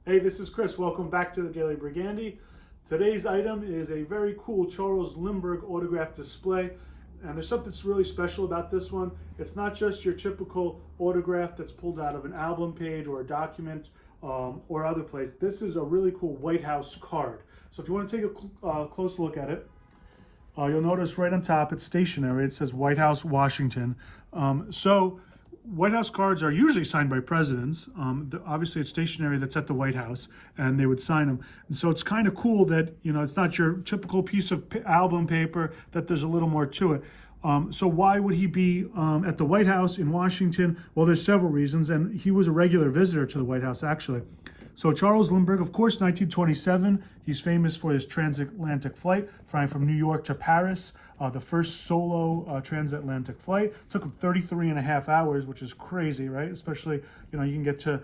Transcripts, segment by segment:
Hey, this is Chris. Welcome back to the Daily Brigandy. Today's item is a very cool Charles Lindbergh autograph display. And there's something that's really special about this one. It's not just your typical autograph that's pulled out of an album page or a document or other place. This is a really cool White House card. So if you want to take a close look at it, you'll notice right on top it's stationary. It says White House, Washington. So White House cards are usually signed by presidents. Obviously, it's stationary that's at the White House, and they would sign them. And so it's kind of cool that, you know, it's not your typical piece of album paper, that there's a little more to it. So why would he be at the White House in Washington? Well, there's several reasons, and he was a regular visitor to the White House, actually. So Charles Lindbergh, of course, 1927, he's famous for his transatlantic flight, flying from New York to Paris, the first solo transatlantic flight. It took him 33 and a half hours, which is crazy, right? Especially, you know, you can get to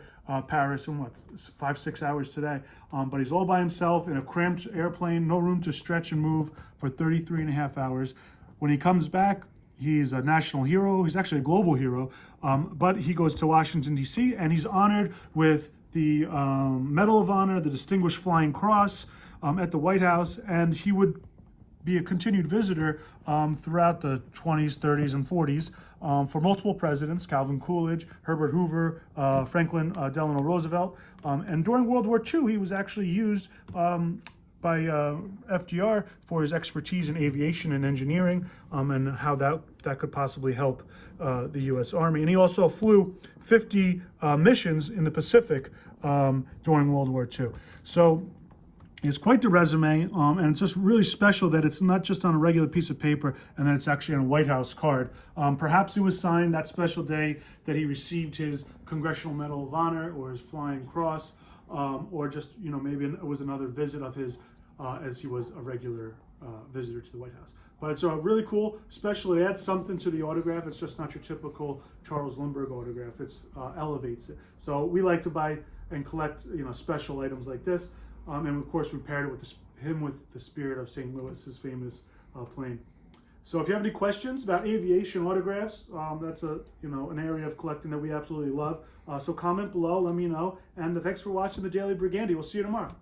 Paris in what, 5-6 hours today. But he's all by himself in a cramped airplane, no room to stretch and move for 33 and a half hours. When he comes back, he's a national hero. He's actually a global hero. But he goes to Washington, D.C., and he's honored with the Medal of Honor, the Distinguished Flying Cross at the White House, and he would be a continued visitor throughout the 20s, 30s, and 40s for multiple presidents: Calvin Coolidge, Herbert Hoover, Franklin Delano Roosevelt. And during World War II, he was actually used by FDR for his expertise in aviation and engineering, and how that could possibly help the U.S. Army. And he also flew 50 missions in the Pacific during World War II. So it's quite the resume, and it's just really special that it's not just on a regular piece of paper and that it's actually on a White House card. Perhaps it was signed that special day that he received his Congressional Medal of Honor or his Flying Cross, or just, you know, maybe it was another visit of his as he was a regular visitor to the White House. But it's really cool, especially it adds something to the autograph. It's just not your typical Charles Lindbergh autograph. It elevates it. So we like to buy and collect, you know, special items like this. And of course we paired it with him with the Spirit of St. Louis, his famous plane. So if you have any questions about aviation autographs, that's an area of collecting that we absolutely love. So comment below, let me know. And thanks for watching the Daily Brigandy. We'll see you tomorrow.